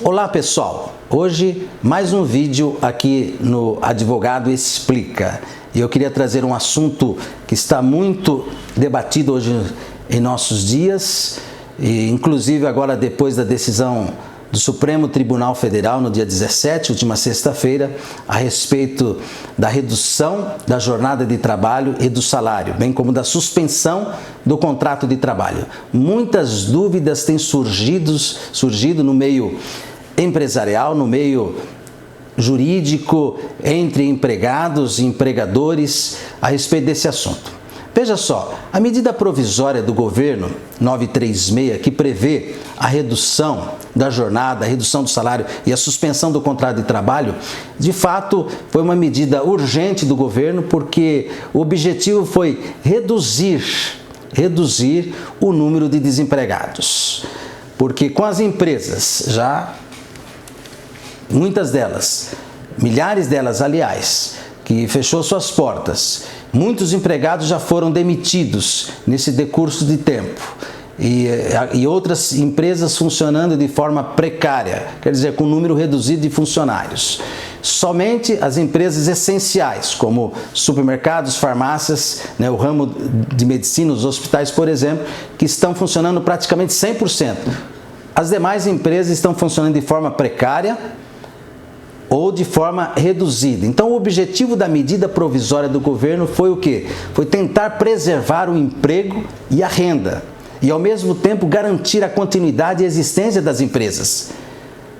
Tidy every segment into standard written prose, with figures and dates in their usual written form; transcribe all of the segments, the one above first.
Olá pessoal, hoje mais um vídeo aqui no Advogado Explica. E eu queria trazer um assunto que está muito debatido hoje em nossos dias, e inclusive agora depois da decisão do Supremo Tribunal Federal no dia 17, última sexta-feira, a respeito da redução da jornada de trabalho e do salário, bem como da suspensão do contrato de trabalho. Muitas dúvidas têm surgido no meio empresarial, no meio jurídico, entre empregados e empregadores a respeito desse assunto. Veja só, a medida provisória do governo 936, que prevê a redução da jornada, a redução do salário e a suspensão do contrato de trabalho, de fato foi uma medida urgente do governo, porque o objetivo foi reduzir o número de desempregados. Porque com as empresas, já muitas delas, milhares delas aliás, que fechou suas portas, muitos empregados já foram demitidos nesse decurso de tempo e outras empresas funcionando de forma precária, quer dizer, com número reduzido de funcionários. Somente as empresas essenciais, como supermercados, farmácias, o ramo de medicina, os hospitais, por exemplo, que estão funcionando praticamente 100%. As demais empresas estão funcionando de forma precária ou de forma reduzida. Então, o objetivo da medida provisória do governo foi o quê? Foi tentar preservar o emprego e a renda e, ao mesmo tempo, garantir a continuidade e a existência das empresas.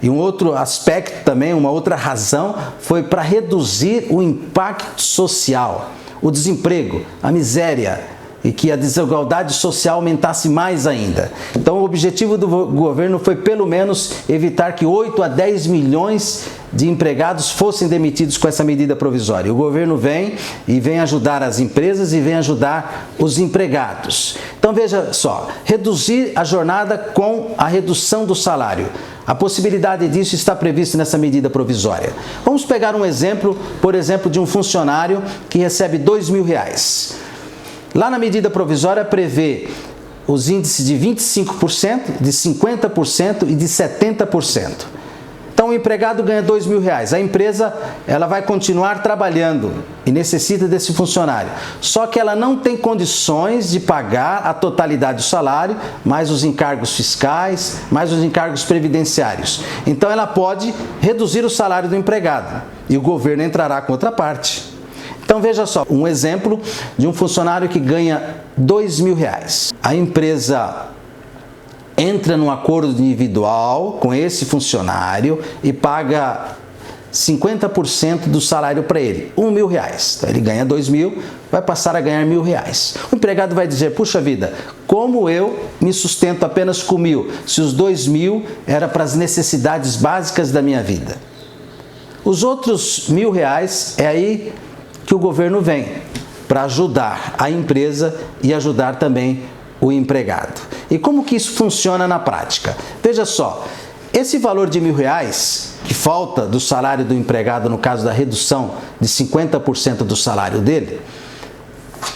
E um outro aspecto também, uma outra razão, foi para reduzir o impacto social, o desemprego, a miséria, e que a desigualdade social aumentasse mais ainda. Então, o objetivo do governo foi, pelo menos, evitar que 8 a 10 milhões de empregados fossem demitidos com essa medida provisória. O governo vem ajudar as empresas e vem ajudar os empregados. Então, veja só, reduzir a jornada com a redução do salário. A possibilidade disso está prevista nessa medida provisória. Vamos pegar um exemplo, por exemplo, de um funcionário que recebe R$2.000. Lá na medida provisória prevê os índices de 25%, de 50% e de 70%. Então o empregado ganha R$2.000. A empresa ela vai continuar trabalhando e necessita desse funcionário. Só que ela não tem condições de pagar a totalidade do salário, mais os encargos fiscais, mais os encargos previdenciários. Então ela pode reduzir o salário do empregado e o governo entrará com outra parte. Então veja só, um exemplo de um funcionário que ganha R$2.000. A empresa entra num acordo individual com esse funcionário e paga 50% do salário para ele, R$1.000. Então ele ganha R$2.000, vai passar a ganhar R$1.000. O empregado vai dizer, puxa vida, como eu me sustento apenas com R$1.000, se os R$2.000 era para as necessidades básicas da minha vida? Os outros R$1.000 é aí que o governo vem para ajudar a empresa e ajudar também o empregado. E como que isso funciona na prática? Veja só, esse valor de R$1.000 que falta do salário do empregado no caso da redução de 50% do salário dele,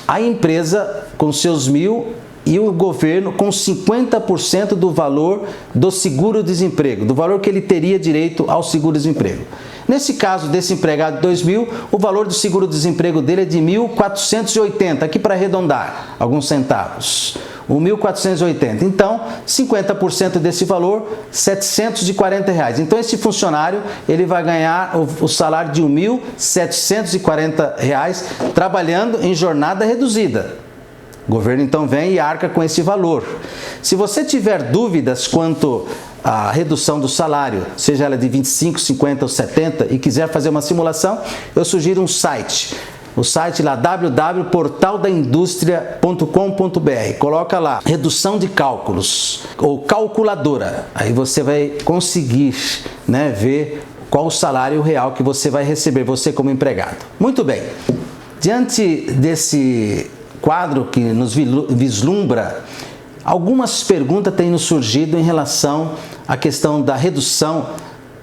a empresa com seus R$1.000 e o governo com 50% do valor do seguro-desemprego, do valor que ele teria direito ao seguro-desemprego. Nesse caso desse empregado de R$2.000, o valor do seguro-desemprego dele é de R$1.480, aqui para arredondar alguns centavos, R$1.480. Então, 50% desse valor, R$740. Então, esse funcionário ele vai ganhar o salário de R$1.740 trabalhando em jornada reduzida. O governo então vem e arca com esse valor. Se você tiver dúvidas quanto à redução do salário, seja ela de 25, 50 ou 70, e quiser fazer uma simulação, eu sugiro um site. O site lá, www.portaldaindustria.com.br. Coloca lá, redução de cálculos, ou calculadora. Aí você vai conseguir ver qual o salário real que você vai receber, você como empregado. Muito bem, diante desse quadro que nos vislumbra, algumas perguntas têm nos surgido em relação à questão da redução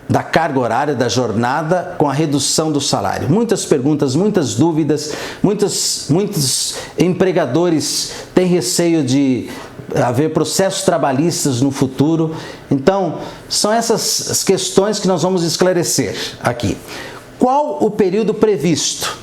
da carga horária, da jornada, com a redução do salário. Muitas perguntas, muitas dúvidas, muitos empregadores têm receio de haver processos trabalhistas no futuro. Então, são essas as questões que nós vamos esclarecer aqui. Qual o período previsto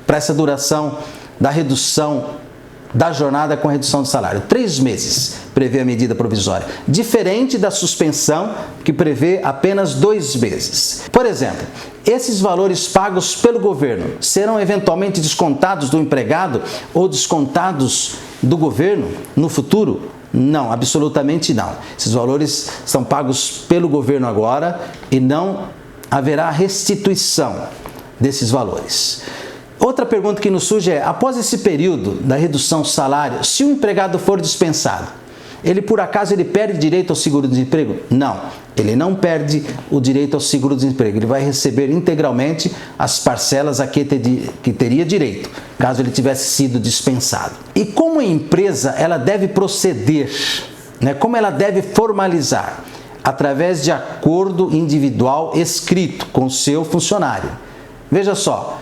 para essa duração da redução da jornada com redução do salário? 3 meses prevê a medida provisória, diferente da suspensão, que prevê apenas 2 meses. Por exemplo, esses valores pagos pelo governo serão eventualmente descontados do empregado ou descontados do governo no futuro? Não, absolutamente não. Esses valores são pagos pelo governo agora e não haverá restituição desses valores. Outra pergunta que nos surge é, após esse período da redução do salário, se o empregado for dispensado, ele por acaso perde direito ao seguro-desemprego? Não, ele não perde o direito ao seguro-desemprego, ele vai receber integralmente as parcelas a que teria direito, caso ele tivesse sido dispensado. E como a empresa ela deve proceder, como ela deve formalizar? Através de acordo individual escrito com o seu funcionário. Veja só,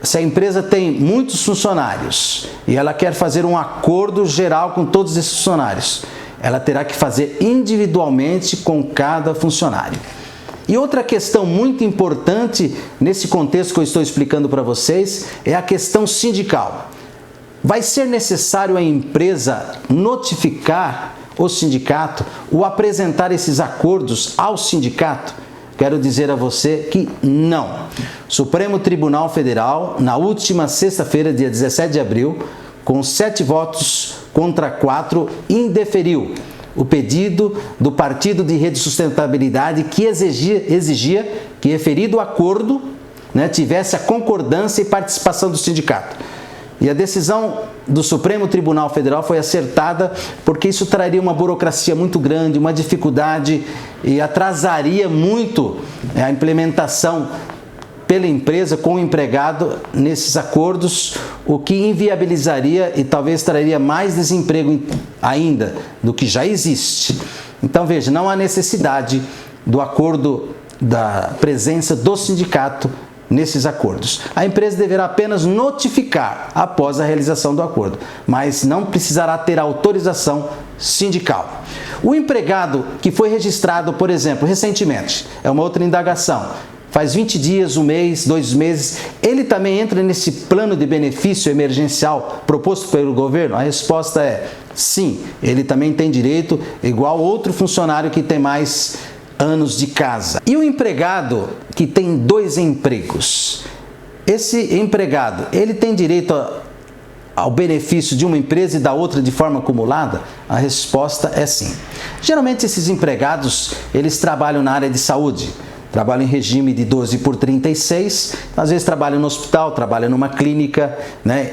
se a empresa tem muitos funcionários e ela quer fazer um acordo geral com todos esses funcionários, ela terá que fazer individualmente com cada funcionário. E outra questão muito importante nesse contexto que eu estou explicando para vocês é a questão sindical. Vai ser necessário a empresa notificar o sindicato ou apresentar esses acordos ao sindicato? Quero dizer a você que não. O Supremo Tribunal Federal, na última sexta-feira, dia 17 de abril, com 7 votos contra 4, indeferiu o pedido do Partido de Rede Sustentabilidade que exigia que referido acordo tivesse a concordância e participação do sindicato. E a decisão do Supremo Tribunal Federal foi acertada porque isso traria uma burocracia muito grande, uma dificuldade e atrasaria muito a implementação pela empresa com o empregado nesses acordos, o que inviabilizaria e talvez traria mais desemprego ainda do que já existe. Então veja, não há necessidade do acordo da presença do sindicato nesses acordos. A empresa deverá apenas notificar após a realização do acordo, mas não precisará ter autorização sindical. O empregado que foi registrado, por exemplo, recentemente, é uma outra indagação, faz 20 dias, 1 mês, 2 meses, ele também entra nesse plano de benefício emergencial proposto pelo governo? A resposta é sim, ele também tem direito, igual outro funcionário que tem mais anos de casa. E o empregado que tem 2 empregos, esse empregado, ele tem direito ao benefício de uma empresa e da outra de forma acumulada? A resposta é sim. Geralmente esses empregados, eles trabalham na área de saúde, trabalham em regime de 12/36, às vezes trabalham no hospital, trabalham numa clínica,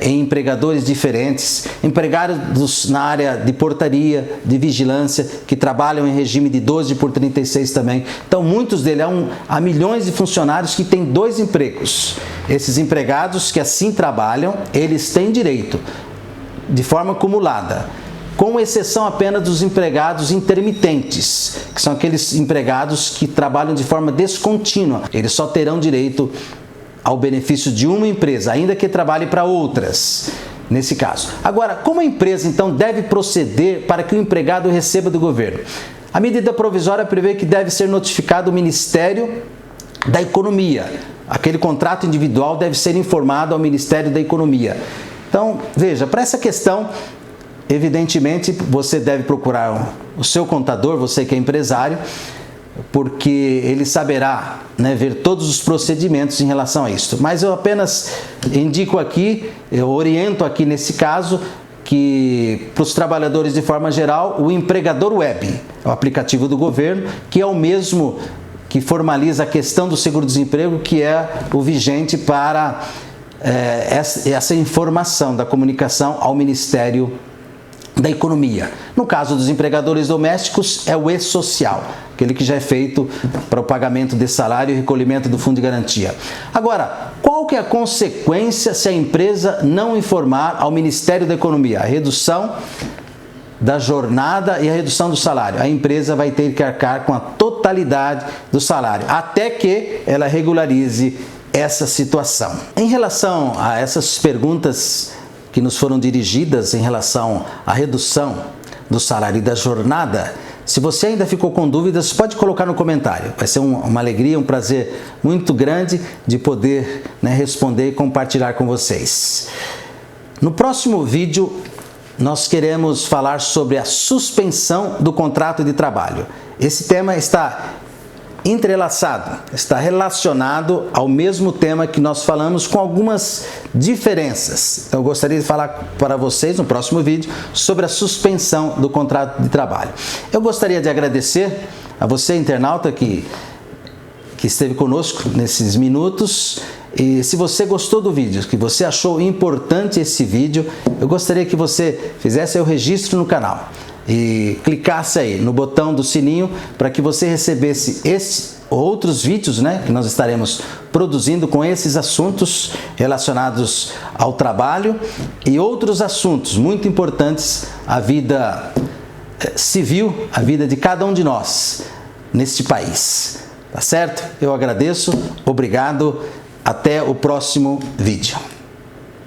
em empregadores diferentes, empregados na área de portaria, de vigilância, que trabalham em regime de 12/36 também. Então, muitos deles, há milhões de funcionários que têm 2 empregos. Esses empregados que assim trabalham, eles têm direito, de forma acumulada, com exceção apenas dos empregados intermitentes, que são aqueles empregados que trabalham de forma descontínua. Eles só terão direito ao benefício de uma empresa, ainda que trabalhe para outras, nesse caso. Agora, como a empresa, então, deve proceder para que o empregado receba do governo? A medida provisória prevê que deve ser notificado o Ministério da Economia. Aquele contrato individual deve ser informado ao Ministério da Economia. Então, veja, para essa questão, evidentemente, você deve procurar o seu contador, você que é empresário, porque ele saberá ver todos os procedimentos em relação a isso. Mas eu apenas indico aqui, eu oriento aqui nesse caso, que para os trabalhadores de forma geral, o Empregador Web, é o aplicativo do governo, que é o mesmo que formaliza a questão do seguro-desemprego, que é o vigente para essa informação da comunicação ao Ministério da Economia. No caso dos empregadores domésticos, é o E-Social, aquele que já é feito para o pagamento de salário e recolhimento do Fundo de Garantia. Agora, qual que é a consequência se a empresa não informar ao Ministério da Economia? A redução da jornada e a redução do salário. A empresa vai ter que arcar com a totalidade do salário, até que ela regularize essa situação. Em relação a essas perguntas que nos foram dirigidas em relação à redução do salário e da jornada. Se você ainda ficou com dúvidas, pode colocar no comentário. Vai ser uma alegria, um prazer muito grande de poder, responder e compartilhar com vocês. No próximo vídeo, nós queremos falar sobre a suspensão do contrato de trabalho. Esse tema está entrelaçado, está relacionado ao mesmo tema que nós falamos, com algumas diferenças. Então eu gostaria de falar para vocês no próximo vídeo sobre a suspensão do contrato de trabalho. Eu gostaria de agradecer a você, internauta, que esteve conosco nesses minutos. E se você gostou do vídeo, que você achou importante esse vídeo, eu gostaria que você fizesse o registro no canal e clicasse aí no botão do sininho para que você recebesse esses outros vídeos, que nós estaremos produzindo com esses assuntos relacionados ao trabalho e outros assuntos muito importantes à vida civil, à vida de cada um de nós neste país. Tá certo? Eu agradeço, obrigado, até o próximo vídeo.